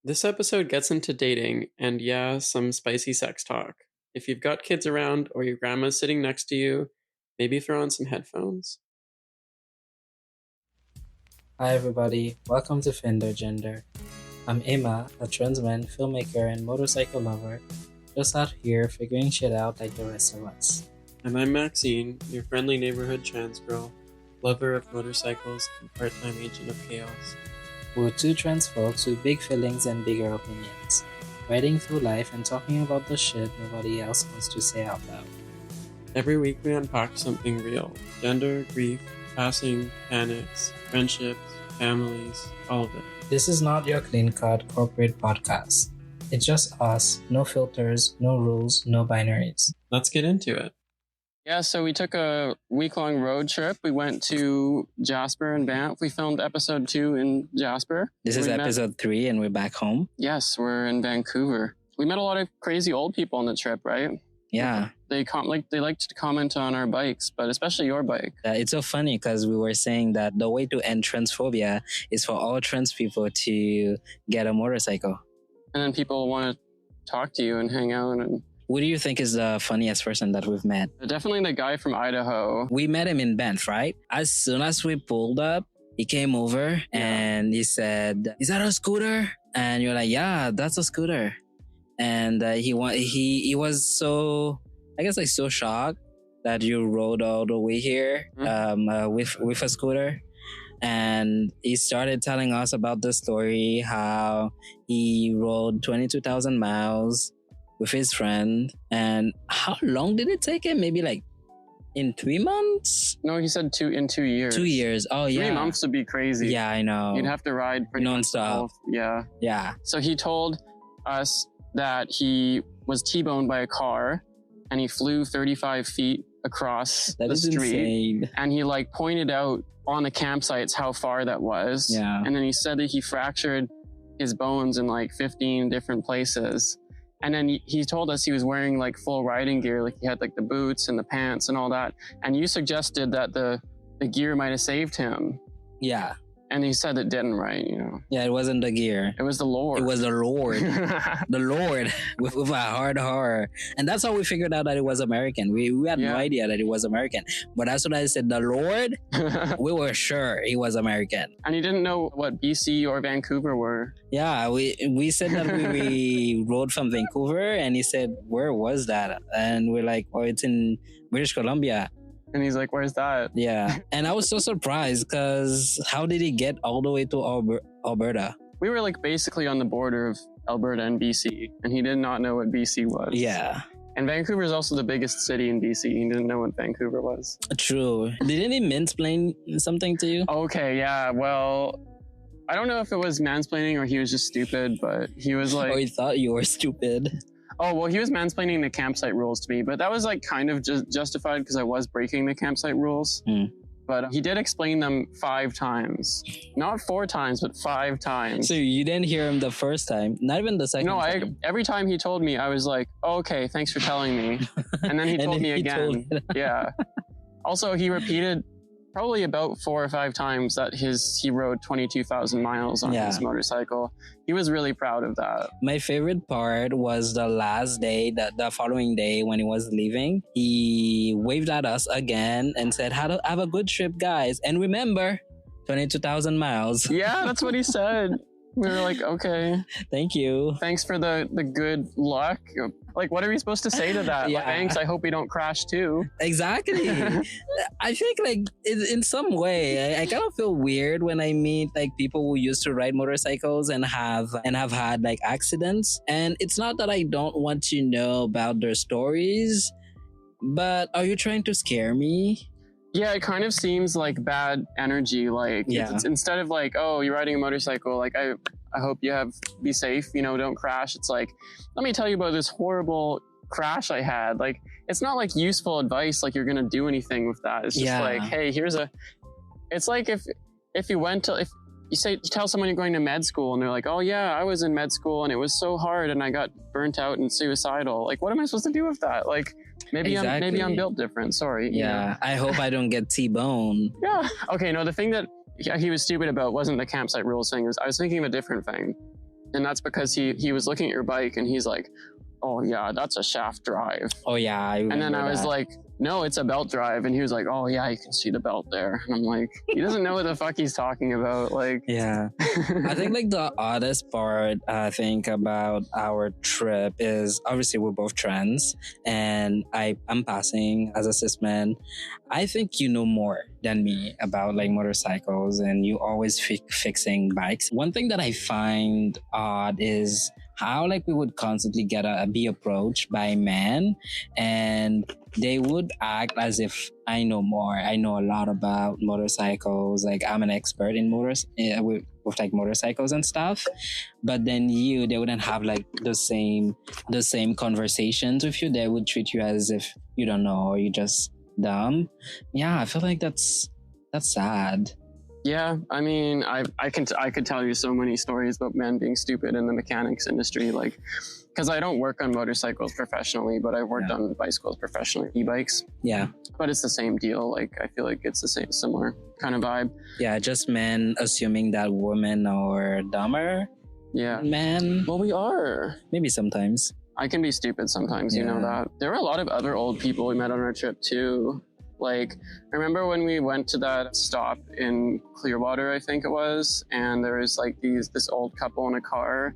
This episode gets into dating and, yeah, some spicy sex talk. If you've got kids around or your grandma's sitting next to you, maybe throw on some headphones. Hi everybody, welcome to Fender Gender. I'm Emma, a trans man, filmmaker, and motorcycle lover, just out here figuring shit out like the rest of us. And I'm Maxine, your friendly neighborhood trans girl, lover of motorcycles and part-time agent of chaos. We're two trans folks with big feelings and bigger opinions, riding through life and talking about the shit nobody else wants to say out loud. Every week we unpack something real: gender, grief, passing, panics, friendships, families, all of it. This is not your clean-cut corporate podcast. It's just us, no filters, no rules, no binaries. Let's get into it. Yeah, so we took a week-long road trip. We went to Jasper and Banff. We filmed episode 2 in Jasper. This is episode 3 and we're back home. Yes, we're in Vancouver. We met a lot of crazy old people on the trip, right? Yeah. They liked to comment on our bikes, but especially your bike. It's so funny because we were saying that the way to end transphobia is for all trans people to get a motorcycle. And then people want to talk to you and hang out. And who do you think is the funniest person that we've met? Definitely the guy from Idaho. We met him in Banff, right? As soon as we pulled up, he came over and he said, "Is that a scooter?" And you're like, "Yeah, that's a scooter." And he was so, I guess, like so shocked that you rode all the way here with a scooter. And he started telling us about the story, how he rode 22,000 miles with his friend. And how long did it take him? Maybe like in 3 months? No, he said in 2 years. 2 years. Oh, yeah. 3 months would be crazy. Yeah, I know. You'd have to ride pretty non-stop. Yeah. So he told us that he was T-boned by a car and he flew 35 feet across the street. Insane. And he pointed out on the campsites how far that was. Yeah. And then he said that he fractured his bones in 15 different places. And then he told us he was wearing full riding gear, he had the boots and the pants and all that. And you suggested that the gear might have saved him. Yeah. And he said it didn't, right? Yeah, it wasn't the gear. It was the Lord. It was the Lord. The Lord with a hard R. And that's how we figured out that it was American. We had no idea that it was American. But as soon as I said the Lord, we were sure he was American. And he didn't know what BC or Vancouver were. Yeah, we said that we rode from Vancouver, and he said, "Where was that?" And we're like, "Oh, it's in British Columbia." And he's like, "Where's that?" Yeah. And I was so surprised because how did he get all the way to Alberta? We were basically on the border of Alberta and BC, and he did not know what BC was. Yeah. And Vancouver is also the biggest city in BC. He didn't know what Vancouver was. True. Didn't he mansplain something to you? Okay, yeah. Well, I don't know if it was mansplaining or he was just stupid, but he was Or he thought you were stupid. Oh, well, he was mansplaining the campsite rules to me, but that was kind of just justified because I was breaking the campsite rules. But he did explain them 5 times. Not 4 times, but 5 times. So you didn't hear him the first time? Not even the second time? No, every time he told me, I was like, oh, okay, thanks for telling me. And then he told me again. Yeah. Also, he repeated probably about 4 or 5 times that he rode 22,000 miles on his motorcycle. He was really proud of that. My favorite part was the last day, the following day when he was leaving. He waved at us again and said, have a good trip, guys. And remember, 22,000 miles. Yeah, that's what he said. We were like, okay. Thank you. Thanks for the good luck. What are we supposed to say to that? Yeah. Thanks, I hope we don't crash too. Exactly. I think in some way, I kind of feel weird when I meet people who used to ride motorcycles and have had accidents. And it's not that I don't want to know about their stories, but are you trying to scare me? Yeah, it kind of seems like bad energy. It's instead of oh, you're riding a motorcycle, I hope you be safe, don't crash. It's let me tell you about this horrible crash I had. It's not useful advice, you're gonna do anything with that. It's just hey, it's if you tell someone you're going to med school and they're like, oh yeah, I was in med school and it was so hard and I got burnt out and suicidal. What am I supposed to do with that? Maybe I'm built different. Sorry. Yeah. I hope I don't get T-bone. Yeah. Okay. No, the thing that he was stupid about wasn't the campsite rules thing. I was thinking of a different thing. And that's because he was looking at your bike and he's like, oh yeah, that's a shaft drive. Oh yeah, and then I was like, no, it's a belt drive. And he was like, oh yeah, you can see the belt there. And I'm like, he doesn't know what the fuck he's talking about. Like, yeah. I think like the oddest part I think about our trip is obviously we're both trans and I'm passing as a cis man. I think you know more than me about like motorcycles and you always fixing bikes. One thing that I find odd is how like we would constantly be approached by men and they would act as if I know more. I know a lot about motorcycles. Like I'm an expert in with like motorcycles and stuff. But then they wouldn't have like the same conversations with you. They would treat you as if you don't know or you just dumb. Yeah, I feel like that's sad. Yeah, I mean, I could tell you so many stories about men being stupid in the mechanics industry, like, because I don't work on motorcycles professionally, but I've worked on bicycles professionally, e-bikes. Yeah. But it's the same deal. Like, I feel like it's the similar kind of vibe. Yeah, just men assuming that women are dumber. Yeah. Men. Well, we are. Maybe sometimes. I can be stupid sometimes, you know that. There were a lot of other old people we met on our trip too. Like, I remember when we went to that stop in Clearwater, I think it was, and there was like this old couple in a car,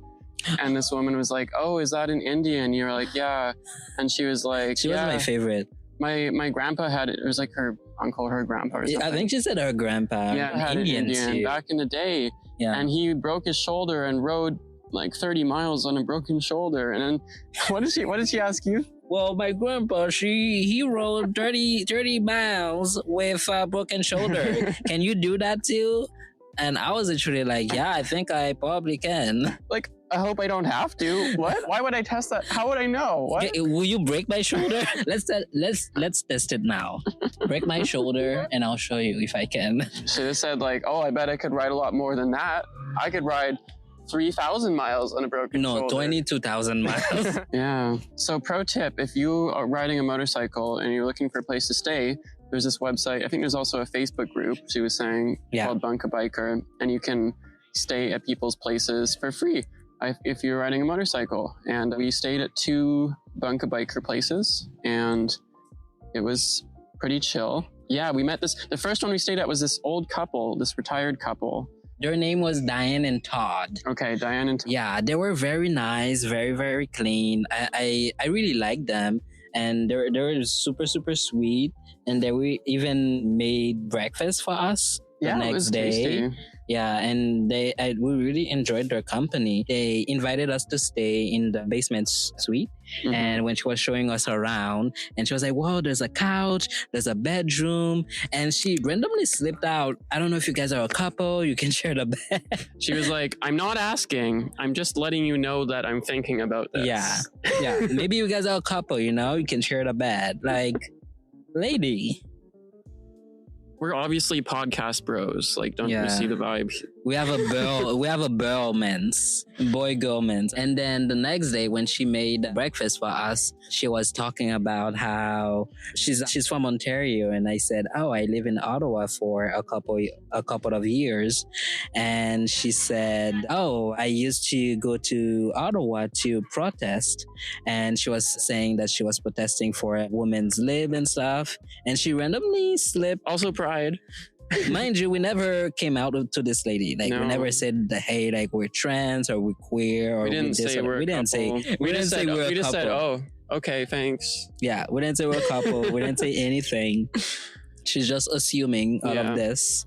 and this woman was like, "Oh, is that an Indian?" You were like, "Yeah," and she was like, "She was my favorite." My grandpa had it. It was like her uncle, her grandpa. Or something. I think she said her grandpa. Yeah, had Indian too. Back in the day. Yeah, and he broke his shoulder and rode like 30 miles on a broken shoulder. And then what did she ask you? Well, my grandpa, he rode 30 miles with a broken shoulder. Can you do that too? And I was actually like, yeah, I think I probably can. Like, I hope I don't have to. What? Why would I test that? How would I know? What? Okay, will you break my shoulder? Let's test it now. Break my shoulder and I'll show you if I can. Should have said like, oh, I bet I could ride a lot more than that. I could ride 3,000 miles on a broken shoulder. 22,000 miles. Yeah. So pro tip, if you are riding a motorcycle and you're looking for a place to stay, there's this website. I think there's also a Facebook group, she was saying, called Bunk a Biker. And you can stay at people's places for free if you're riding a motorcycle. And we stayed at 2 Bunk a Biker places and it was pretty chill. Yeah, we met the first one we stayed at was this old couple, this retired couple. Their name was Diane and Todd. Okay, Diane and Todd. Yeah, they were very nice, very, very clean. I really liked them. And they were super, super sweet. And they even made breakfast for us the next day. Tasty. Yeah, and we really enjoyed their company. They invited us to stay in the basement suite. Mm-hmm. And when she was showing us around, and she was like, "Whoa, there's a couch, there's a bedroom," and she randomly slipped out. I don't know if you guys are a couple. You can share the bed. She was like, "I'm not asking. I'm just letting you know that I'm thinking about this." Yeah. Maybe you guys are a couple. You know, you can share the bed. Like, lady. We're obviously podcast bros. Like, don't you see the vibe? We have a boy-girl men's. And then the next day when she made breakfast for us, she was talking about how she's from Ontario. And I said, oh, I live in Ottawa for a couple of years. And she said, oh, I used to go to Ottawa to protest. And she was saying that she was protesting for a women's lib and stuff. And she randomly slipped. Also pride. Mind you, we never came out to this lady. Like, we never said, hey, like, we're trans or we're queer or we didn't say we're a couple. We just said, oh, okay, thanks. Yeah, we didn't say we're a couple. We didn't say anything. She's just assuming all of this.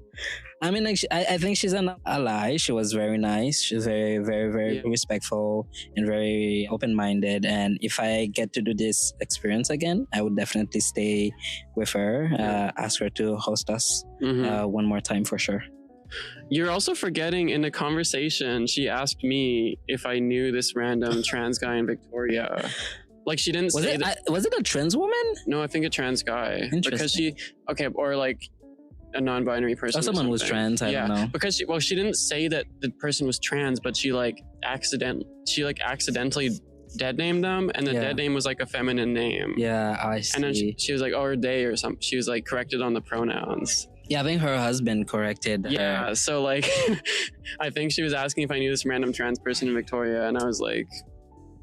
I mean, like, I think she's an ally. She was very nice. She's very, very, very respectful and very open-minded. And if I get to do this experience again, I would definitely stay with her, ask her to host us one more time for sure. You're also forgetting in the conversation, she asked me if I knew this random trans guy in Victoria. Like, she didn't say that. Was it a trans woman? No, I think a trans guy. Because or like a non-binary person. Or someone was trans, I don't know. Because she didn't say that the person was trans, but she accidentally dead named them, and the dead name was like a feminine name. Yeah, I see. And then she was like, oh, or they or something. She was like corrected on the pronouns. Yeah, I think her husband corrected her. Yeah, so like, I think she was asking if I knew this random trans person in Victoria, and I was like,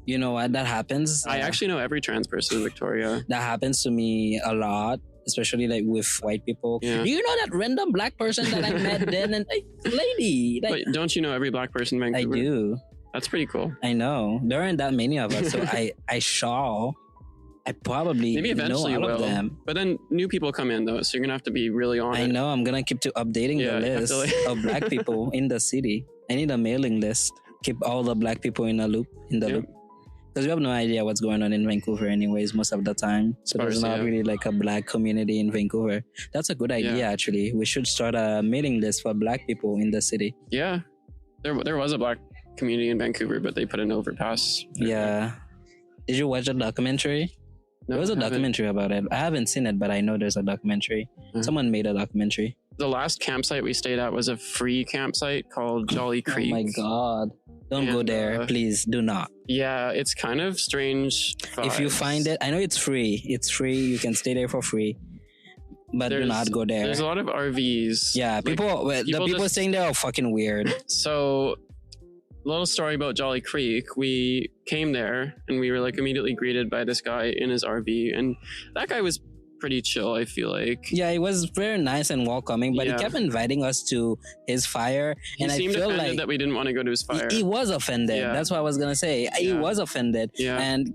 you know what? That happens. I actually know every trans person in Victoria. That happens to me a lot, especially like with white people. Yeah. Do you know that random black person that I met then? And like, lady, like, but don't you know every black person in Vancouver? I do. That's pretty cool. I know. There aren't that many of us, so I probably maybe eventually know all will. of them. But then new people come in though, so you're gonna have to be really on I it. know. I'm gonna keep updating the list of black people in the city. I need a mailing list. Keep all the black people in the loop. Loop. Because we have no idea what's going on in Vancouver anyways most of the time. So there's not really like a black community in Vancouver. That's a good idea actually. We should start a mailing list for black people in the city. Yeah. There was a black community in Vancouver, but they put an overpass. Yeah. Did you watch the documentary? No, there was a documentary about it. I haven't seen it, but I know there's a documentary. Someone made a documentary. The last campsite we stayed at was a free campsite called Jolly Creek. Oh my God. Don't go there. Please do not. Yeah, it's kind of strange vibes. If you find it, I know it's free. It's free. You can stay there for free. But do not go there. There's a lot of RVs. Yeah, the people saying they're all fucking weird. So, little story about Jolly Creek. We came there and we were like immediately greeted by this guy in his RV, and that guy was pretty chill, I feel like. Yeah, he was very nice and welcoming, but he kept inviting us to his fire. And I feel offended that we didn't want to go to his fire. He was offended. Yeah. That's what I was going to say. He was offended. Yeah. And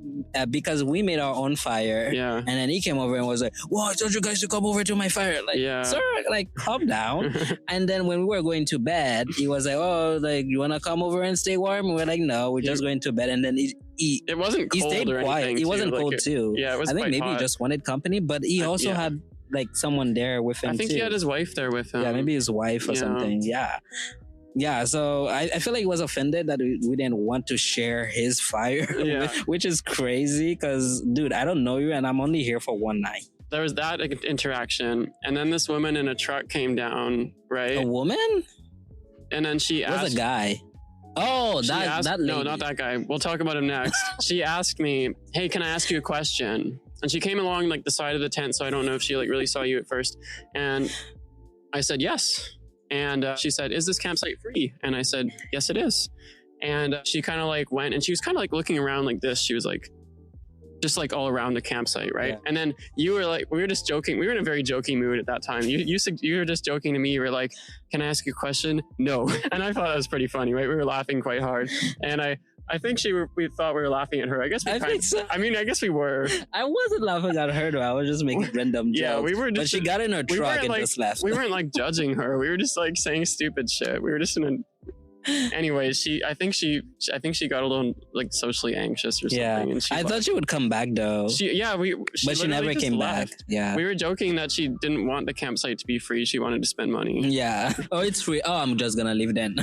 because we made our own fire. Yeah. And then he came over and was like, "Whoa, I told you guys to come over to my fire." Like, sir, like, calm down. And then when we were going to bed, he was like, "Oh, like, you want to come over and stay warm?" And we're like, "No, we're just going to bed." And then it wasn't cold. He stayed or quiet. Anything he wasn't too. cold too. Yeah, it was. I think maybe hot. He just wanted company, but he also had like someone there with him. I think too. He had his wife there with him. Yeah, maybe his wife or something. Yeah. Yeah, so I feel like he was offended that we didn't want to share his fire, which is crazy because, dude, I don't know you and I'm only here for one night. There was that interaction, and then this woman in a truck came down, right? A woman? And then she asked... It was a guy. Oh, that lady. No, not that guy. We'll talk about him next. She asked me, "Hey, can I ask you a question?" And she came along like the side of the tent, so I don't know if she like really saw you at first. And I said, yes. And she said, "Is this campsite free?" And I said, "Yes, it is." And she kind of like went and she was kind of like looking around like this. She was like, just like all around the campsite, right? Yeah. And then you were like, we were just joking. We were in a very joking mood at that time. You were just joking to me. You were like, "Can I ask you a question?" No. And I thought that was pretty funny, right? We were laughing quite hard. And I think we thought we were laughing at her. I guess I think so. I mean, I guess we were. I wasn't laughing at her though. I was just making random jokes. Yeah, we were just. But she got in her truck and just left. We weren't like judging her. We were just like saying stupid shit. We were just in a. Anyway, I think she got a little like socially anxious or something. Yeah, and I thought she would come back though. But she never came back. Yeah, we were joking that she didn't want the campsite to be free. She wanted to spend money. Yeah. Oh, it's free. Oh, I'm just gonna leave then.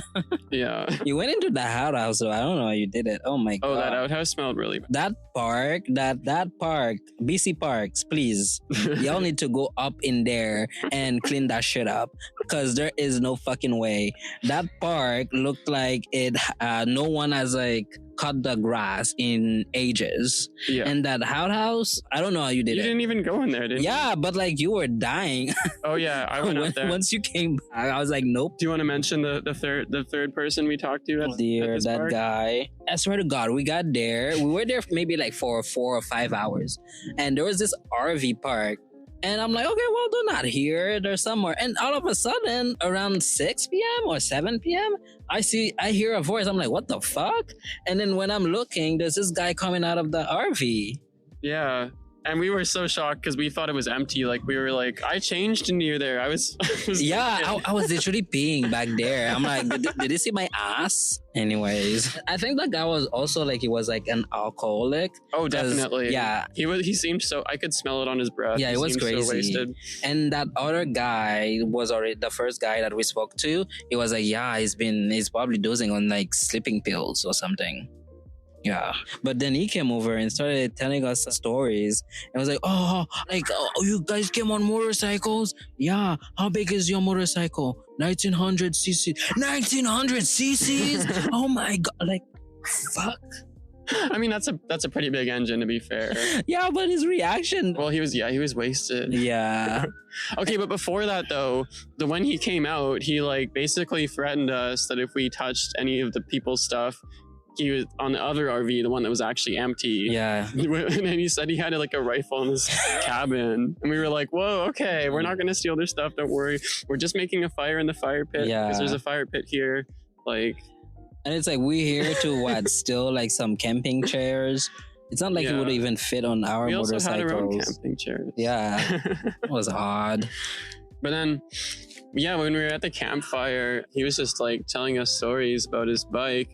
Yeah. You went into the outhouse though. I don't know how you did it. Oh my God. Oh, that outhouse smelled really bad. That park, BC Parks, please. Y'all need to go up in there and clean that shit up because there is no fucking way. That park looked like it no one has like cut the grass in ages. Yeah. And that outhouse, I don't know how you did it. You didn't even go in there, did you? Yeah, but like you were dying. Oh yeah, I went out there. Once you came back, I was like, nope. Do you want to mention the third person we talked to? At that park? Guy. I swear to God, we got there. We were there for maybe like for 4 or 5 hours. And there was this RV park. And I'm like, okay, well, they're not here. They're somewhere. And all of a sudden, around 6 p.m. or 7 p.m., I hear a voice. I'm like, what the fuck? And then when I'm looking, there's this guy coming out of the RV. Yeah. And we were so shocked because we thought it was empty. Like, we were like, I changed and you're there. I was I was literally peeing back there. I'm like, did you see my ass? Anyways, I think that guy was also like, he was like an alcoholic. Oh, definitely. Yeah. He seemed so, I could smell it on his breath. Yeah, it was crazy. So wasted. And that other guy was already the first guy that we spoke to. He was like, yeah, he's probably dosing on like sleeping pills or something. Yeah, but then he came over and started telling us stories. And was like, oh, you guys came on motorcycles? Yeah, how big is your motorcycle? 1900 cc. 1900 cc's? Oh my God, like, fuck. I mean, that's a pretty big engine, to be fair. Yeah, but his reaction. Well, he was wasted. Yeah. Okay, but before that though, when he came out, he like basically threatened us that if we touched any of the people's stuff, he was on the other RV, the one that was actually empty. Yeah. And then he said he had like a rifle in his cabin, and we were like, "Whoa, okay, we're not gonna steal their stuff. Don't worry. We're just making a fire in the fire pit because there's a fire pit here." Like. And it's like, we're here to steal like some camping chairs. It's not like it would even fit on our motorcycles. We also had our own camping chairs. Yeah, it was odd. But then, yeah, when we were at the campfire, he was just like telling us stories about his bike.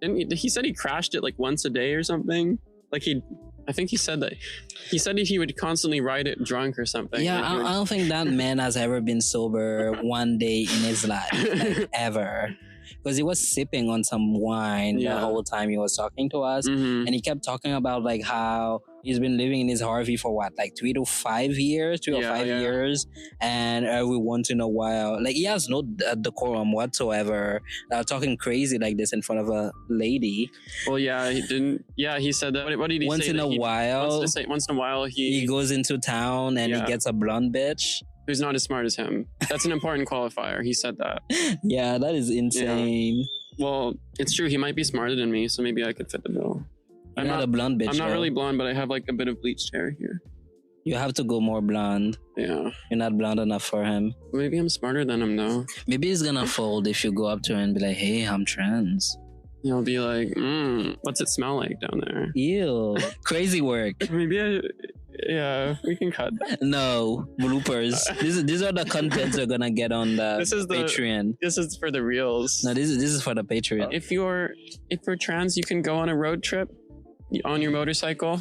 And he said he crashed it like once a day or something. Like I think he said that he would constantly ride it drunk or something. Yeah, I don't think that man has ever been sober one day in his life, like ever. Because he was sipping on some wine the whole time he was talking to us. And he kept talking about like how he's been living in his RV for what, like 3 or 5 years. And every once in a while, like he has no decorum whatsoever. Talking crazy like this in front of a lady. Well, yeah, he didn't. Yeah, he said that. What did he say? Once in a while, he goes into town and he gets a blonde bitch who's not as smart as him. That's an important qualifier. He said that. Yeah, that is insane. Yeah. Well, it's true. He might be smarter than me, so maybe I could fit the bill. I'm not a blonde bitch. I'm not really blonde, but I have like a bit of bleached hair here. You have to go more blonde. Yeah. You're not blonde enough for him. Maybe I'm smarter than him, though. Maybe he's gonna fold if you go up to him and be like, "Hey, I'm trans." He'll be like, what's it smell like down there? Ew. Crazy work. Maybe we can cut that. No, bloopers. These are the contents we're gonna get on the Patreon. This is for the reels. No, this is for the Patreon. If you're trans, you can go on a road trip on your motorcycle.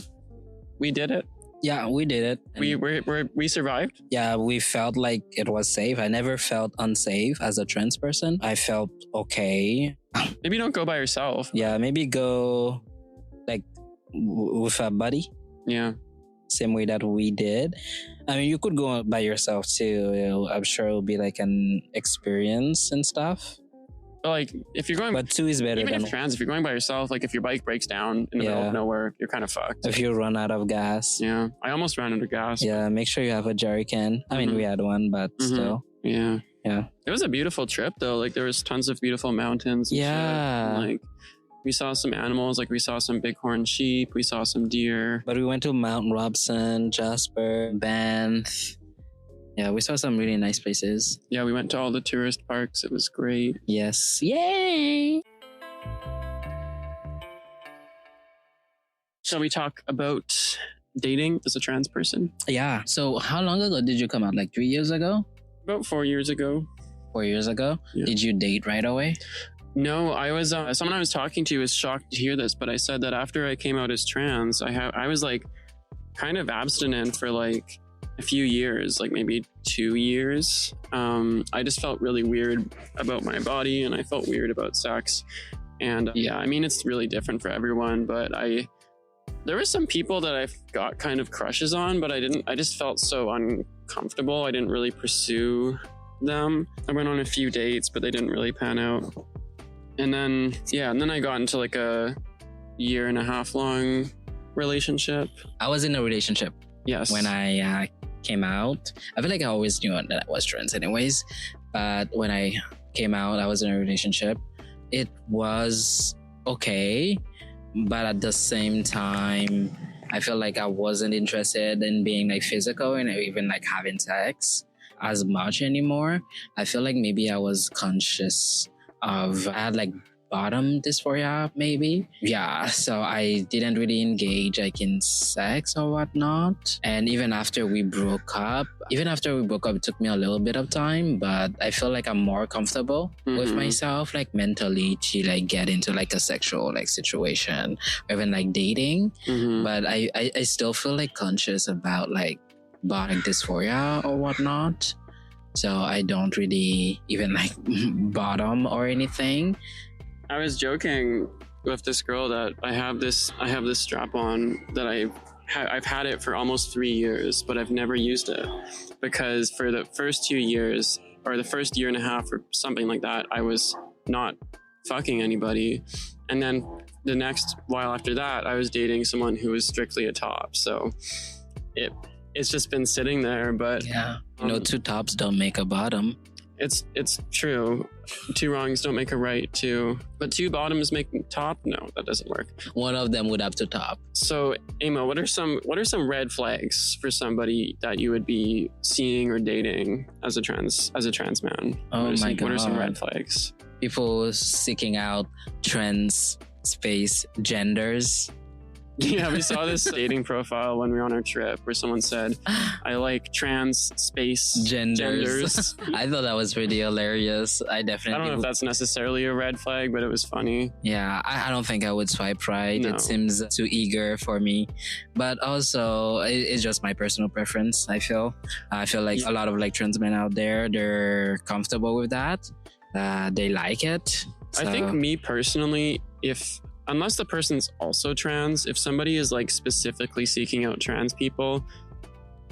We did it. Yeah, we did it. We survived. Yeah, we felt like it was safe. I never felt unsafe as a trans person. I felt okay. Maybe don't go by yourself. Yeah, maybe go like with a buddy. Yeah. Same way that we did. I mean, you could go by yourself too. I'm sure it'll be like an experience and stuff. But like, if you're going, but two is better. Even than if trans, if you're going by yourself, like if your bike breaks down in the middle of nowhere, you're kind of fucked. If you run out of gas. Yeah, I almost ran out of gas. Yeah, make sure you have a jerry can. I mean, we had one, but still. Yeah. Yeah. It was a beautiful trip though. Like there was tons of beautiful mountains. And yeah. Shit. And, like we saw some animals. Like we saw some bighorn sheep. We saw some deer. But we went to Mount Robson, Jasper, Banff. Yeah, we saw some really nice places. Yeah, we went to all the tourist parks. It was great. Yes. Yay! Shall we talk about dating as a trans person? Yeah. So how long ago did you come out? Like 3 years ago? About 4 years ago. 4 years ago? Yeah. Did you date right away? No, I was someone I was talking to was shocked to hear this, but I said that after I came out as trans, I was like kind of abstinent for like a few years, like maybe 2 years. I just felt really weird about my body and I felt weird about sex. And yeah, I mean, it's really different for everyone, but there were some people that I got kind of crushes on, but I just felt so uncomfortable. I didn't really pursue them. I went on a few dates, but they didn't really pan out. And then I got into like a 1.5 year long relationship. I was in a relationship. Yes. When I came out. I feel like I always knew that I was trans anyways. But when I came out, I was in a relationship. It was okay. But at the same time, I feel like I wasn't interested in being like physical and even like having sex as much anymore. I feel like maybe I was conscious of, I had like bottom dysphoria maybe. Yeah, so I didn't really engage like in sex or whatnot. And even after we broke up, it took me a little bit of time, but I feel like I'm more comfortable with myself, like mentally, to like get into like a sexual like situation or even like dating. But I still feel like conscious about like bottom dysphoria or whatnot. So I don't really even like bottom or anything. I was joking with this girl that I have this strap on that I've had it for almost 3 years, but I've never used it because for the first 2 years or the first 1.5 years or something like that, I was not fucking anybody. And then the next while after that, I was dating someone who was strictly a top. So it's just been sitting there. But yeah, two tops don't make a bottom. It's true. Two wrongs don't make a right too. But two bottoms make top? No, that doesn't work. One of them would have to top. So, Amo, what are some red flags for somebody that you would be seeing or dating as a trans man? Oh my God. What are some red flags? People seeking out trans space genders. Yeah, we saw this dating profile when we were on our trip where someone said, I like trans space genders. I thought that was pretty hilarious. I don't know if that's necessarily a red flag, but it was funny. Yeah, I don't think I would swipe right. No. It seems too eager for me. But also, it's just my personal preference, I feel. I feel like a lot of like trans men out there, they're comfortable with that. They like it. So. I think me personally, unless the person's also trans, if somebody is like specifically seeking out trans people,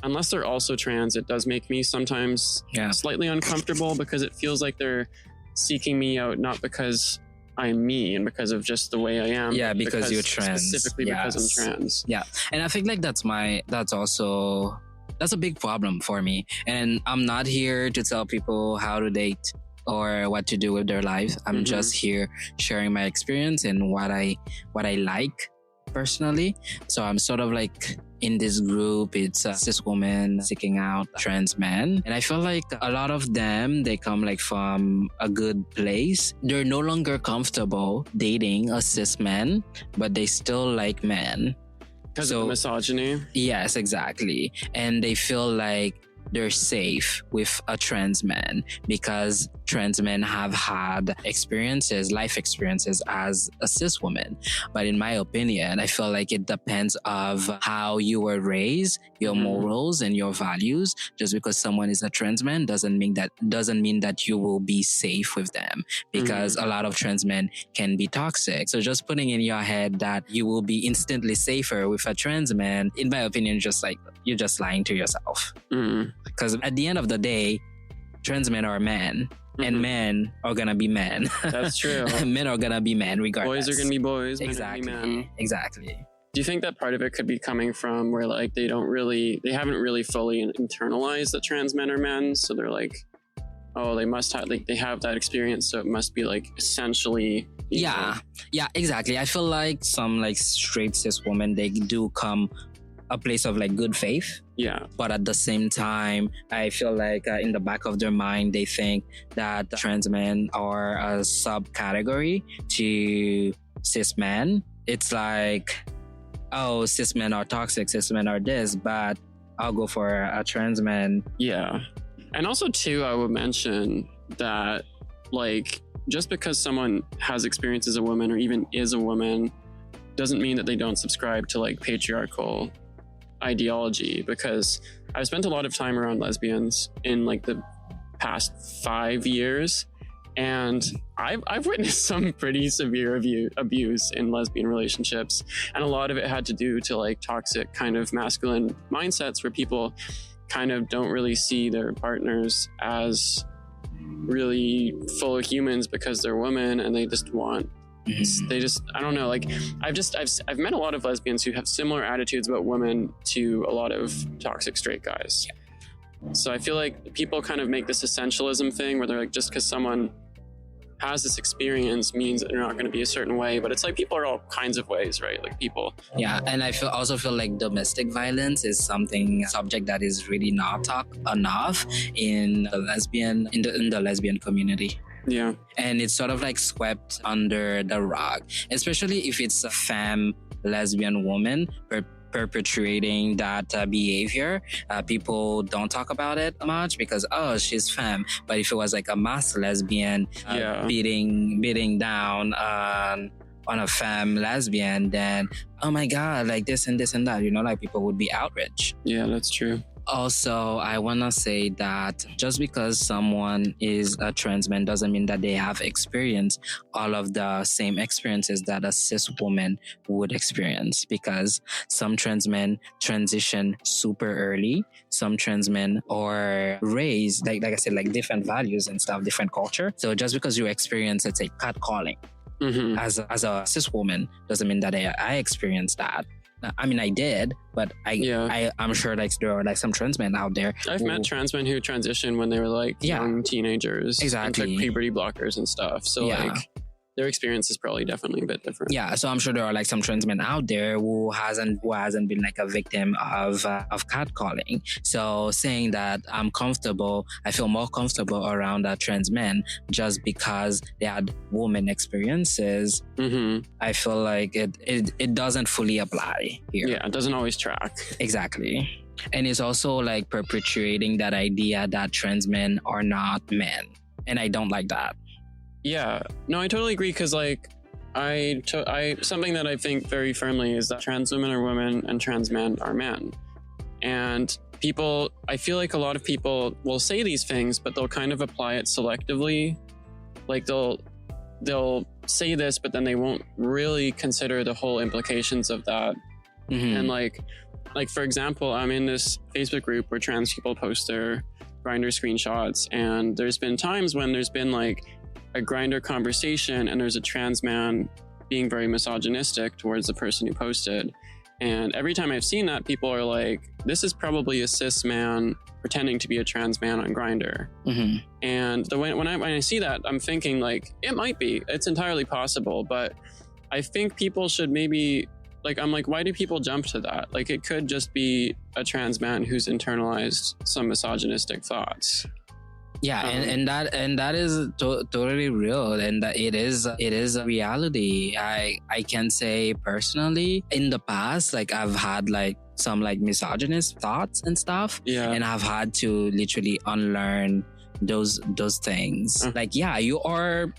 unless they're also trans, it does make me sometimes slightly uncomfortable because it feels like they're seeking me out not because I'm me and because of just the way I am. Yeah, because you're trans. Specifically because I'm trans. Yeah, and I think like that's a big problem for me. And I'm not here to tell people how to date or what to do with their lives. I'm just here sharing my experience and what I like personally. So I'm sort of like in this group. It's a cis woman seeking out trans men, and I feel like a lot of them, they come like from a good place. They're no longer comfortable dating a cis man, but they still like men because of the misogyny. Yes, exactly. And they feel like they're safe with a trans man because trans men have had life experiences as a cis woman. But in my opinion, I feel like it depends of how you were raised, your morals and your values. Just because someone is a trans man doesn't mean that you will be safe with them, because a lot of trans men can be toxic. So just putting in your head that you will be instantly safer with a trans man, in my opinion, just like you're just lying to yourself. Because at the end of the day, trans men are men. And men are gonna be men. That's true. Men are gonna be men regardless. Boys are gonna be boys. Exactly. Men are gonna be men. Exactly. Do you think that part of it could be coming from where like they haven't really fully internalized that trans men are men? So they're like, oh, they must have they have that experience, so it must be like essentially. Yeah, exactly. I feel like some like straight cis women, they do come a place of like good faith. Yeah. But at the same time, I feel like in the back of their mind, they think that trans men are a subcategory to cis men. It's like, oh, cis men are toxic, cis men are this, but I'll go for a trans man. Yeah. And also too, I would mention that like just because someone has experience as a woman or even is a woman doesn't mean that they don't subscribe to like patriarchal ideology, because I've spent a lot of time around lesbians in like the past 5 years, and I've witnessed some pretty severe abuse in lesbian relationships, and a lot of it had to do to like toxic kind of masculine mindsets where people kind of don't really see their partners as really full humans because they're women, and they just want I don't know, like I've met a lot of lesbians who have similar attitudes about women to a lot of toxic straight guys. So I feel like people kind of make this essentialism thing where they're like, just because someone has this experience means that they're not going to be a certain way, but it's like people are all kinds of ways, right? Like people. Yeah, and I also feel like domestic violence is a subject that is really not talked enough in the lesbian community. Yeah. And it's sort of like swept under the rug, especially if it's a femme lesbian woman perpetrating that behavior. People don't talk about it much because, oh, she's femme. But if it was like a mass lesbian beating down on a femme lesbian, then, oh my God, like this and this and that, like people would be outraged. Yeah, that's true. Also, I want to say that just because someone is a trans man doesn't mean that they have experienced all of the same experiences that a cis woman would experience, because some trans men transition super early. Some trans men are raised, like I said, like different values and stuff, different culture. So just because you experience, let's say, catcalling, as a cis woman. Doesn't mean that I experienced that. I mean, I did, but I'm sure like there are like some trans men out there. I've met trans men who transitioned when they were like young teenagers. Exactly. And took puberty blockers and stuff. So like their experience is probably definitely a bit different. Yeah, so I'm sure there are like some trans men out there who hasn't been like a victim of catcalling. So saying that I feel more comfortable around trans men just because they had woman experiences. I feel like it doesn't fully apply here. Yeah, it doesn't always track. Exactly. And it's also like perpetuating that idea that trans men are not men, and I don't like that. Yeah, no, I totally agree because like something that I think very firmly is that trans women are women and trans men are men. And I feel like a lot of people will say these things, but they'll kind of apply it selectively. Like they'll say this, but then they won't really consider the whole implications of that. And like for example, I'm in this Facebook group where trans people post their Grindr screenshots, and there's been times when there's been like a Grindr conversation and there's a trans man being very misogynistic towards the person who posted. And every time I've seen that, people are like, this is probably a cis man pretending to be a trans man on Grindr. And when I see that, I'm thinking like, it might be, it's entirely possible, but I think people should maybe like, I'm like, why do people jump to that? Like, it could just be a trans man who's internalized some misogynistic thoughts. Yeah, and that is totally real, and that it is a reality. I can say personally, in the past, like I've had like some like misogynist thoughts and stuff, and I've had to literally unlearn those things. Like, yeah, you are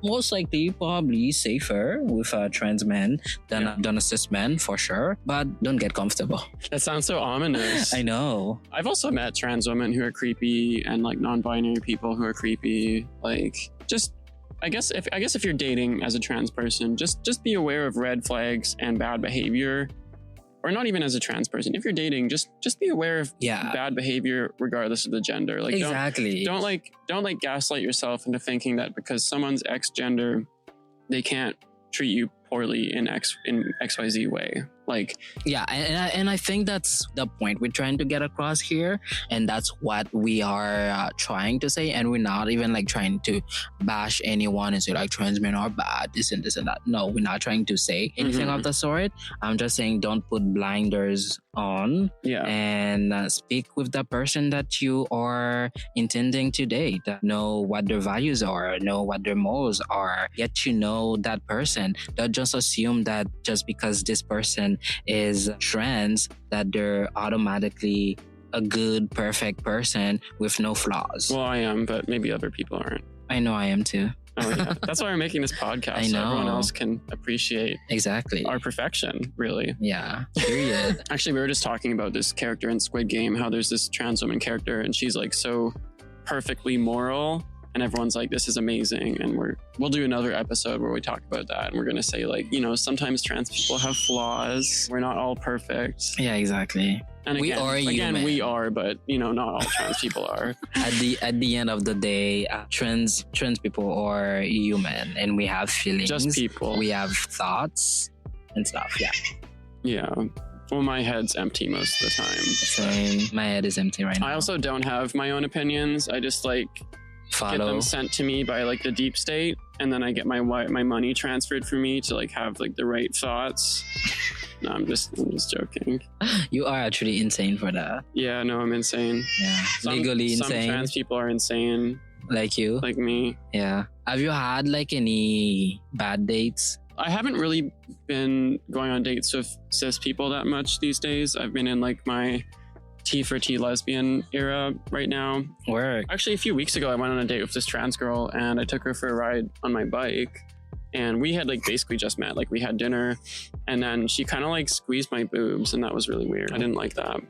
most likely probably safer with a trans man than a cis man for sure, but don't get comfortable. That sounds so ominous. I know. I've also met trans women who are creepy and like non-binary people who are creepy. Like, just I guess if you're dating as a trans person, just be aware of red flags and bad behavior. Or not even as a trans person. If you're dating, just be aware of bad behavior regardless of the gender. Like, don't gaslight yourself into thinking that because someone's X gender, they can't treat you poorly in XYZ way. Like, yeah, and I think that's the point we're trying to get across here, and that's what we are trying to say. And we're not even like trying to bash anyone and say like trans men are bad, this and that. No, we're not trying to say anything of the sort. I'm just saying don't put blinders on and speak with the person that you are intending to date. Know what their values are, know what their morals are, get to know that person. Don't just assume that just because this person is trans that they're automatically a good, perfect person with no flaws. Well, I am, but maybe other people aren't. I know I am too. Oh yeah, that's why we're making this podcast. I know. So everyone else can appreciate our perfection, really. Yeah, period. Actually, we were just talking about this character in Squid Game, how there's this trans woman character and she's like so perfectly moral. And everyone's like, this is amazing. And we'll do another episode where we talk about that. And we're going to say like, you know, sometimes trans people have flaws. We're not all perfect. Yeah, exactly. And again, we are, but you know, not all trans people are. At the end of the day, trans people are human and we have feelings. Just people. We have thoughts and stuff. Yeah. Yeah. Well, my head's empty most of the time. Same. My head is empty right now. I also don't have my own opinions. I just like get them sent to me by like the deep state, and then I get my money transferred for me to like have like the right thoughts. No, I'm just joking. You are actually insane for that. Yeah, no, I'm insane. Yeah, legally insane. Some trans people are insane. Like you? Like me. Yeah. Have you had like any bad dates? I haven't really been going on dates with cis people that much these days. I've been in like my T for T lesbian era right now. Work. Actually, a few weeks ago, I went on a date with this trans girl and I took her for a ride on my bike. And we had like basically just met, like we had dinner and then she kind of like squeezed my boobs and that was really weird. I didn't like that.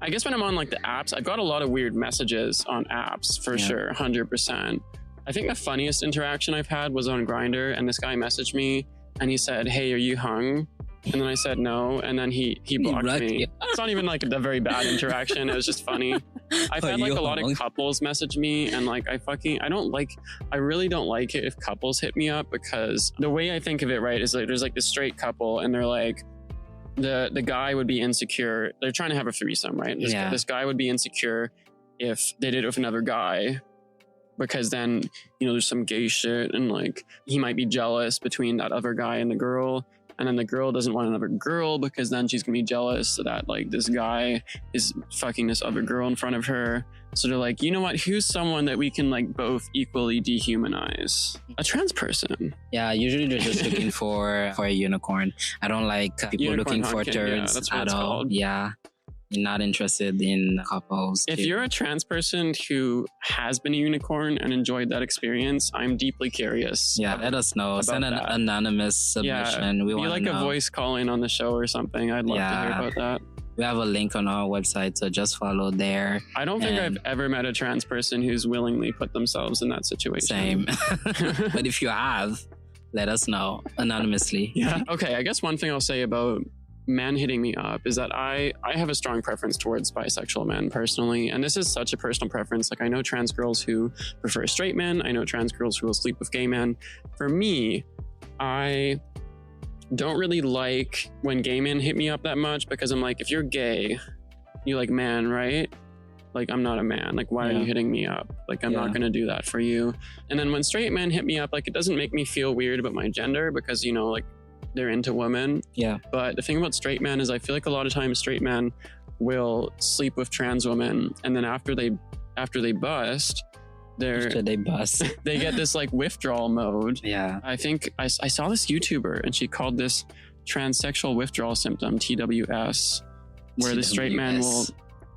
I guess when I'm on like the apps, I've got a lot of weird messages on apps for sure, 100%. I think the funniest interaction I've had was on Grindr, and this guy messaged me and he said, "Hey, are you hung?" And then I said no, and then he blocked me. It's not even like a very bad interaction. It was just funny. I've had like a lot of couples message me, and like I really don't like it if couples hit me up, because the way I think of it, right, is like there's like this straight couple and they're like, the guy would be insecure. They're trying to have a threesome, right? This guy would be insecure if they did it with another guy, because then, you know, there's some gay shit and like he might be jealous between that other guy and the girl. And then the girl doesn't want another girl because then she's gonna be jealous that like this guy is fucking this other girl in front of her. So they're like, you know what? Who's someone that we can like both equally dehumanize? A trans person. Yeah, usually they're just looking for a unicorn. I don't like people looking for turds at all. Called. Yeah. Not interested in couples. If you're a trans person who has been a unicorn and enjoyed that experience, I'm deeply curious. Yeah, let us know. Send an anonymous submission. Yeah, we want like a voice calling on the show or something. I'd love to hear about that. We have a link on our website, so just follow there. I don't think I've ever met a trans person who's willingly put themselves in that situation. Same. But if you have, let us know anonymously. Yeah. Okay, I guess one thing I'll say about men hitting me up is that I have a strong preference towards bisexual men personally, and this is such a personal preference. Like, I know trans girls who prefer straight men, I know trans girls who will sleep with gay men. For me, I don't really like when gay men hit me up that much, because I'm like, if you're gay, you like man, right? Like, I'm not a man. Like, why are you hitting me up? Like, I'm not gonna do that for you. And then when straight men hit me up, like, it doesn't make me feel weird about my gender, because, you know, like, they're into women. Yeah. But the thing about straight men is I feel like a lot of times straight men will sleep with trans women, and then after they bust, they get this like withdrawal mode. Yeah. I think I saw this YouTuber and she called this transsexual withdrawal symptom, TWS, where the straight men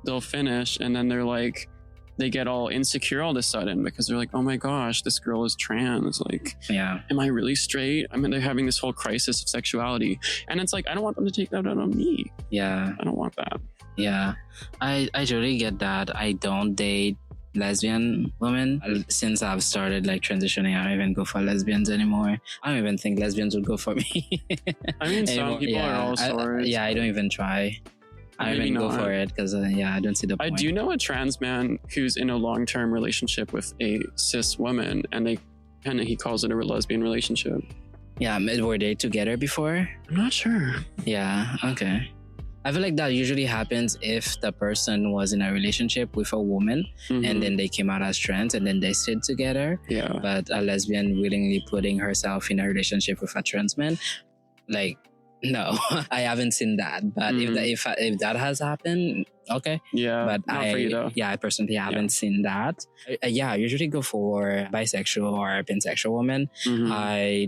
they'll finish and then they're like, they get all insecure all of a sudden because they're like, oh my gosh, this girl is trans. Like, am I really straight? I mean, they're having this whole crisis of sexuality. And it's like, I don't want them to take that out on me. Yeah. I don't want that. Yeah. I totally get that. I don't date lesbian women. Since I've started like transitioning, I don't even go for lesbians anymore. I don't even think lesbians would go for me. I mean, some people are all sorts. I don't even try. I don't even go for it because I don't see the point. I do know a trans man who's in a long-term relationship with a cis woman, and he calls it a lesbian relationship. Yeah, were they together before? I'm not sure. Yeah, okay. I feel like that usually happens if the person was in a relationship with a woman and then they came out as trans and then they stayed together. Yeah. But a lesbian willingly putting herself in a relationship with a trans man, like, no, I haven't seen that. But if that has happened, okay. Yeah, but not for you though. Yeah, I personally haven't seen that. I usually go for bisexual or pansexual women. I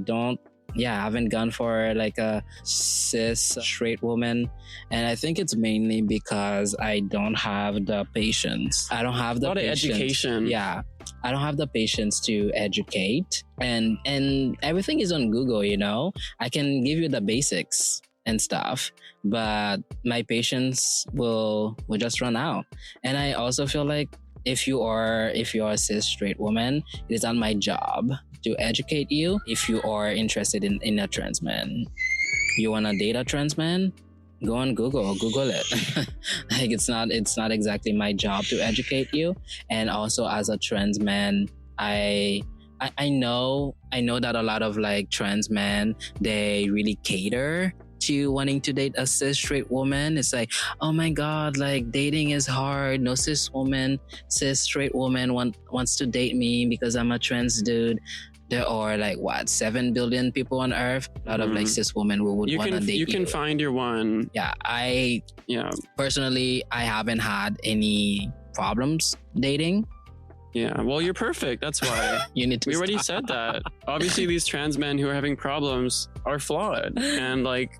haven't gone for like a cis straight woman. And I think it's mainly because I don't have the patience. I don't have the patience. A lot of education. Yeah. I don't have the patience to educate, and everything is on Google, you know. I can give you the basics and stuff, but my patience will just run out. And I also feel like if you are a cis straight woman, it is not my job to educate you. If you are interested in a trans man, you want to date a trans man, go on Google it. Like, it's not exactly my job to educate you. And also, as a trans man, I know that a lot of like trans men, they really cater to wanting to date a cis straight woman. It's like, oh my god, like dating is hard. No cis straight woman wants to date me because I'm a trans dude. There are like 7 billion people on Earth. A lot of like cis women who would want to date you. You can find your one. Yeah, personally, I haven't had any problems dating. Yeah, well, you're perfect. That's why. You need to. We already said that. Obviously, these trans men who are having problems are flawed and like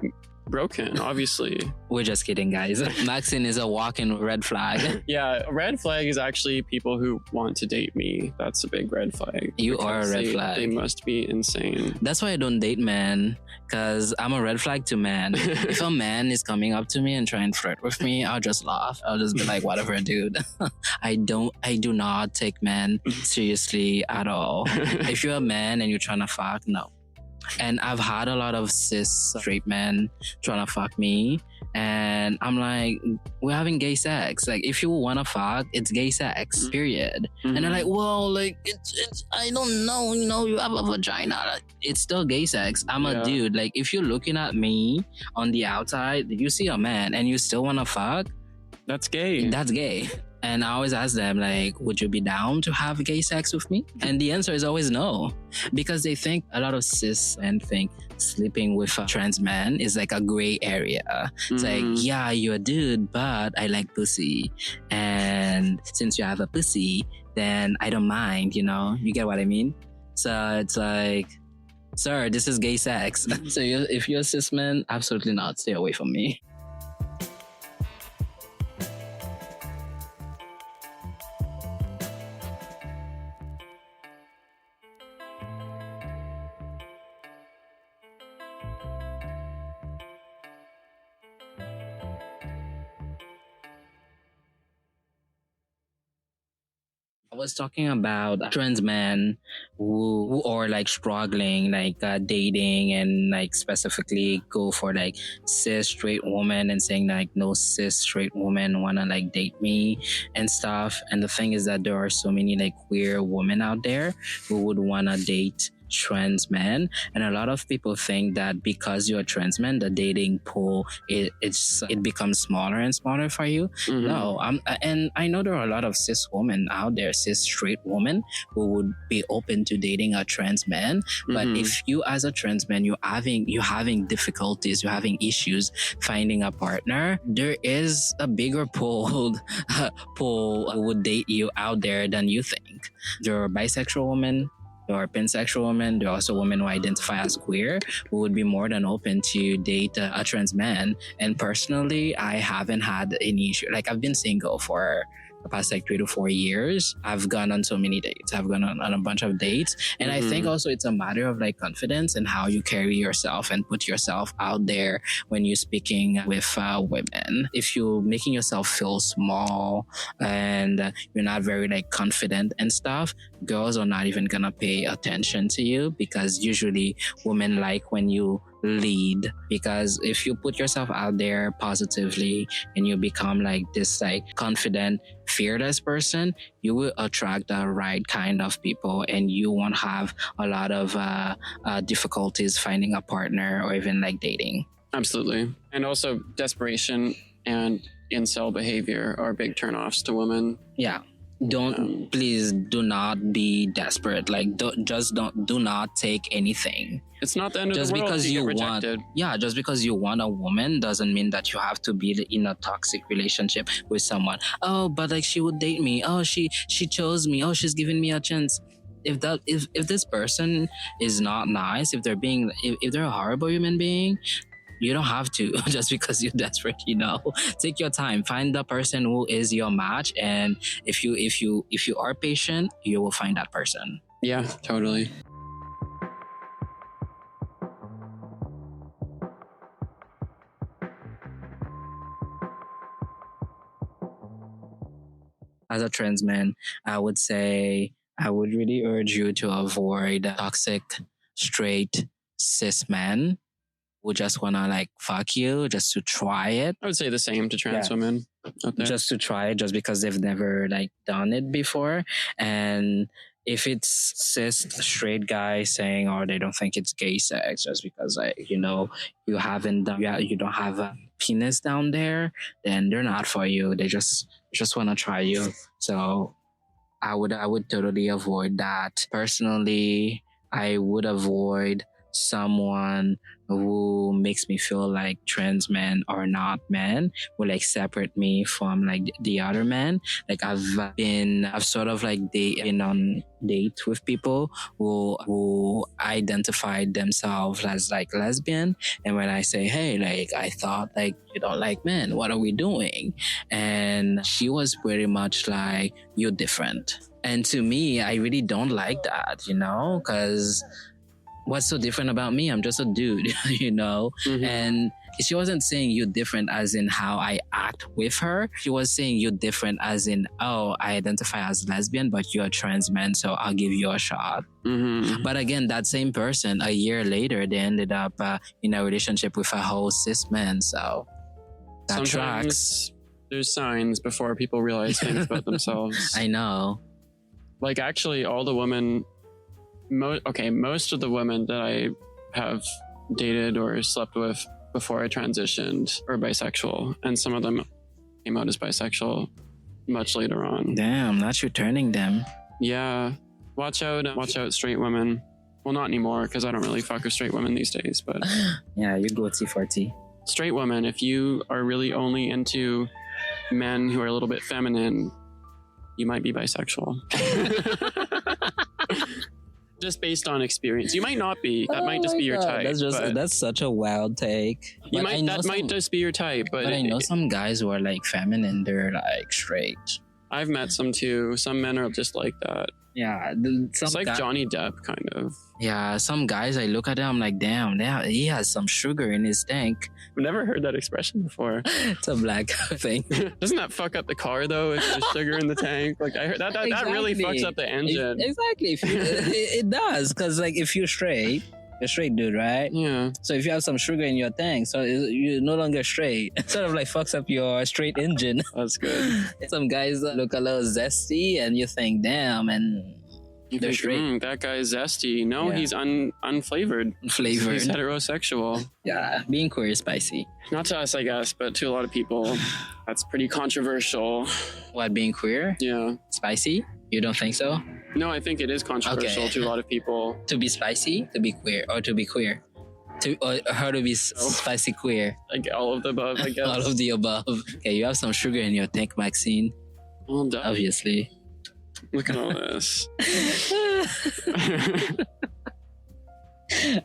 broken, obviously. We're just kidding, guys. Maxine is a walking red flag. Yeah, a red flag is actually people who want to date me. That's a big red flag. You are a red flag. They must be insane. That's why I don't date men, because I'm a red flag to men. If a man is coming up to me and trying to flirt with me, I'll just laugh. I'll just be like, whatever, dude. I do not take men seriously at all. If you're a man and you're trying to fuck, no. And I've had a lot of cis straight men trying to fuck me. And I'm like, we're having gay sex. Like, if you want to fuck, it's gay sex, period. And they're like, well, like, it's I don't know, you know, you have a vagina. Like, it's still gay sex. I'm a dude. Like, if you're looking at me on the outside, you see a man and you still want to fuck, that's gay. That's gay. And I always ask them, like, would you be down to have gay sex with me? And the answer is always no. Because they think, a lot of cis men think sleeping with a trans man is like a gray area. It's like, yeah, you're a dude, but I like pussy. And since you have a pussy, then I don't mind, you know? You get what I mean? So it's like, sir, this is gay sex. So if you're a cis man, absolutely not. Stay away from me. I was talking about trans men who are like struggling, like dating, and like specifically go for like cis straight woman and saying like no cis straight woman wanna like date me and stuff. And the thing is that there are so many like queer women out there who would wanna date trans men, and a lot of people think that because you're a trans man, the dating pool it becomes smaller and smaller for you. No, and I know there are a lot of cis women out there, cis straight women, who would be open to dating a trans man. But if you as a trans man you're having difficulties, you're having issues finding a partner, there is a bigger pool who would date you out there than you think. There are bisexual women, there are pansexual women, there are also women who identify as queer who would be more than open to date a trans man. And personally, I haven't had any issue. Like, I've been single for the past like 3 to 4 years. I've gone on so many dates. I've gone on a bunch of dates. And I think also it's a matter of like confidence and how you carry yourself and put yourself out there when you're speaking with women. If you're making yourself feel small and you're not very like confident and stuff, girls are not even gonna pay attention to you, because usually women like when you lead. Because if you put yourself out there positively and you become like this like confident, fearless person, you will attract the right kind of people, and you won't have a lot of difficulties finding a partner or even like dating. Absolutely. And also desperation and incel behavior are big turnoffs to women. Yeah. Please do not be desperate. Like, do not take anything. It's not the end of the world because you get rejected. Just because you want a woman doesn't mean that you have to be in a toxic relationship with someone. Oh, but like, she would date me. Oh, she chose me. Oh, she's giving me a chance. If this person is not nice, if they're a horrible human being, you don't have to just because you're desperate, you know. Take your time, find the person who is your match, and if you are patient, you will find that person. Yeah, totally. As a trans man, I would say I would really urge you to avoid toxic, straight, cis men who just wanna like fuck you just to try it. I would say the same to trans women out there. Just to try it, just because they've never like done it before. And if it's cis straight guys saying, or they don't think it's gay sex just because like, you know, you don't have a penis down there, then they're not for you. They just want to try you. So I would totally avoid that. Personally, I would avoid someone who makes me feel like trans men are not men, will like separate me from like the other men. Like I've sort of like been on dates with people who identified themselves as like lesbian, and when I say, hey, like I thought like you don't like men, what are we doing? And she was pretty much like, you're different. And to me, I really don't like that, you know, because what's so different about me? I'm just a dude, you know? And she wasn't saying you different as in how I act with her. She was saying you different as in, oh, I identify as lesbian, but you're a trans man, so I'll give you a shot. Mm-hmm. But again, that same person, a year later, they ended up in a relationship with a whole cis man. So that Sometimes tracks. There's signs before people realize things about themselves. I know. Like, actually, all the women, most of the women that I have dated or slept with before I transitioned are bisexual, and some of them came out as bisexual much later on. Damn, not you turning them. Yeah, watch out, straight women. Well, not anymore, because I don't really fuck with straight women these days, but Yeah, you go T4T. Straight women, if you are really only into men who are a little bit feminine, you might be bisexual. Just based on experience. You might not be. That might just be your type. That's such a wild take. Might just be your type. But I know some guys who are like feminine, they're like straight. I've met some too. Some men are just like that. Yeah, it's like Johnny Depp, kind of. Yeah, some guys, I look at them, I'm like, damn, he has some sugar in his tank. I've never heard that expression before. It's a black thing. Doesn't that fuck up the car though? If there's sugar in the tank, like I heard that really fucks up the engine. Exactly, it does, because like if you're straight dude, right? Yeah. So if you have some sugar in your tank, so you're no longer straight. It sort of like fucks up your straight engine. That's good. Some guys look a little zesty, and you think, damn, and they're straight. That guy's zesty. No, he's unflavored. Flavored. He's heterosexual. Yeah, being queer is spicy. Not to us, I guess, but to a lot of people, that's pretty controversial. What, being queer? Yeah. Spicy? You don't think so? No, I think it is controversial to a lot of people. To be spicy, to be queer, or to be queer? Or how to be spicy queer? Like all of the above, I guess. All of the above. Okay, you have some sugar in your tank, Maxine. Well done. Obviously. Look at all this.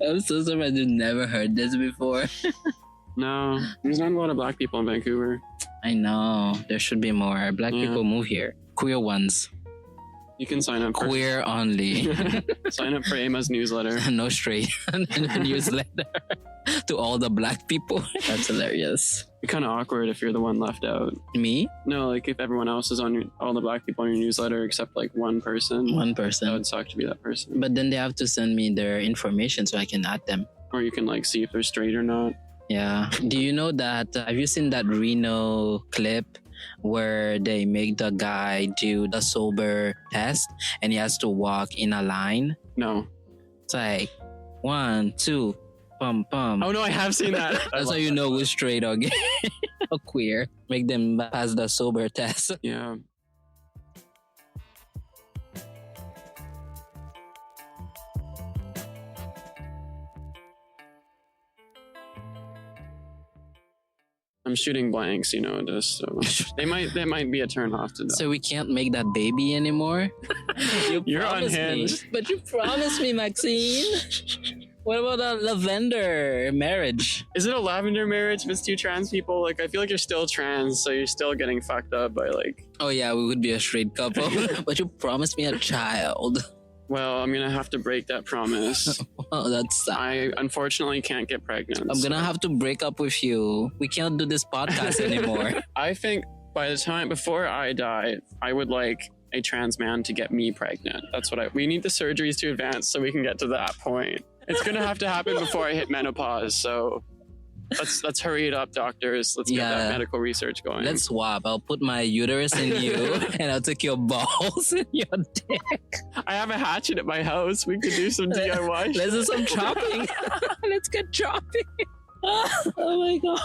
I'm so surprised you've never heard this before. No, there's not a lot of black people in Vancouver. I know. There should be more. Black people move here. Queer ones. You can sign up. Queer only. Sign up for Emma's newsletter. No straight newsletter to all the black people. That's hilarious. It's kind of awkward if you're the one left out. Me? No, like if everyone else is on all the black people on your newsletter except like one person. One person. That would suck to be that person. But then they have to send me their information so I can add them. Or you can like see if they're straight or not. Yeah. Do you know that? Have you seen that Reno clip where they make the guy do the sober test and he has to walk in a line? No. It's like 1, 2, pum pum. Oh no, I have seen that. That's how you know who's straight or gay or queer. Make them pass the sober test. Yeah. I'm shooting blanks, just so they might be a turn off to that. So we can't make that baby anymore. You're unhinged. But you promised me, Maxine. What about a lavender marriage? Is it a lavender marriage if it's two trans people? Like, I feel like you're still trans, so you're still getting fucked up by like. Oh yeah, we would be a straight couple. But you promised me a child. Well, I'm gonna have to break that promise. Oh, that's sad. I unfortunately can't get pregnant. I'm gonna have to break up with you. We can't do this podcast anymore. I think by the time before I die, I would like a trans man to get me pregnant. That's what we need the surgeries to advance so we can get to that point. It's gonna have to happen before I hit menopause. So let's hurry it up, doctors. Let's get that medical research going. Let's swap. I'll put my uterus in you and I'll take your balls in your dick. I have a hatchet at my house. We could do some DIY. Let's do some chopping. Let's get chopping. Oh my god.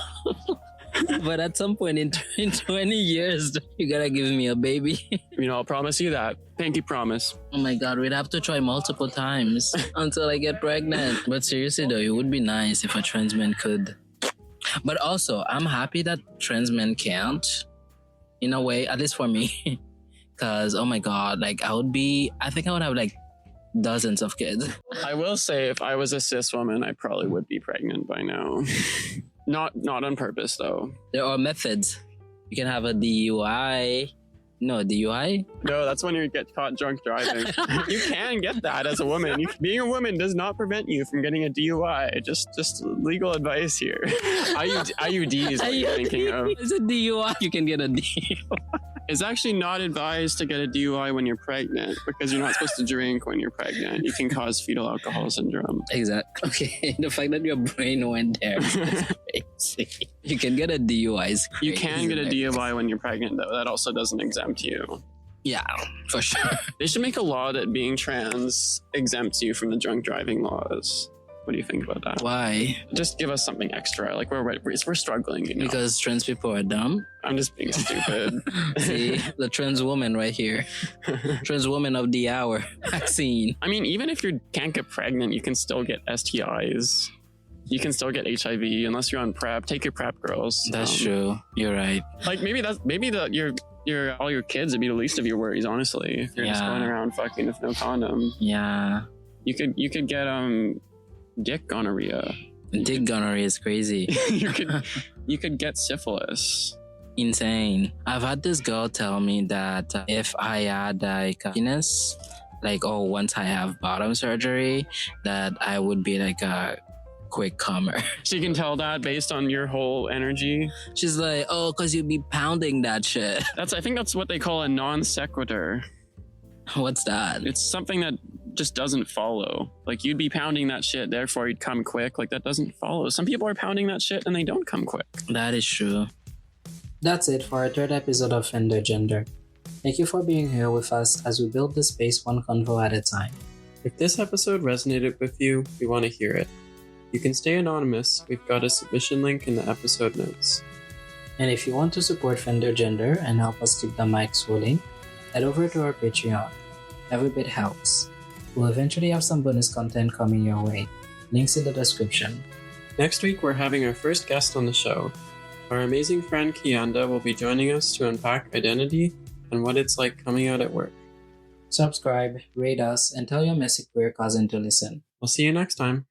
But at some point in 20 years, you gotta give me a baby. I'll promise you that. Pinky promise. Oh my god, we'd have to try multiple times until I get pregnant. But seriously though, it would be nice if a trans man could. But also, I'm happy that trans men can't, in a way, at least for me. Because, oh my god, like I think I would have like dozens of kids. I will say, if I was a cis woman, I probably would be pregnant by now. Not on purpose, though. There are methods. You can have a DUI. No, DUI? No, that's when you get caught drunk driving. You can get that as a woman. Being a woman does not prevent you from getting a DUI. Just legal advice here. IUD is what you're thinking of. It's a DUI. You can get a DUI. It's actually not advised to get a DUI when you're pregnant because you're not supposed to drink when you're pregnant. You can cause fetal alcohol syndrome. Exactly. Okay, the fact that your brain went there is crazy. You can get a DUI. You can get a DUI when you're pregnant, though. That also doesn't exempt you. Yeah, for sure. They should make a law that being trans exempts you from the drunk driving laws. What do you think about that? Why? Just give us something extra. Like we're struggling, you know. Because trans people are dumb. I'm just being stupid. See, the trans woman right here. Trans woman of the hour. Vaccine. I mean, even if you can't get pregnant, you can still get STIs. You can still get HIV unless you're on PrEP. Take your PrEP, girls. That's true. You're right. Like maybe all your kids would be the least of your worries, honestly. If you're just going around fucking with no condom. Yeah. You could get dick gonorrhea. Dick gonorrhea is crazy. you could get syphilis. Insane. I've had this girl tell me that if I had like penis, once I have bottom surgery, that I would be like a quick comer. She can tell that based on your whole energy. She's like, oh, because you'd be pounding that shit. I think that's what they call a non sequitur. What's that? It's something that just doesn't follow. Like you'd be pounding that shit, therefore you'd come quick. Like that doesn't follow. Some people are pounding that shit and they don't come quick. That is true. That's it for our third episode of Fender Gender. Thank you for being here with us as we build this space one convo at a time. If this episode resonated with you, we want to hear it. You can stay anonymous. We've got a submission link in the episode notes. And if you want to support Fender Gender and help us keep the mics rolling, head over to our Patreon. Every bit helps. We'll eventually have some bonus content coming your way. Links in the description. Next week, we're having our first guest on the show. Our amazing friend Kianda will be joining us to unpack identity and what it's like coming out at work. Subscribe, rate us, and tell your messy queer cousin to listen. We'll see you next time.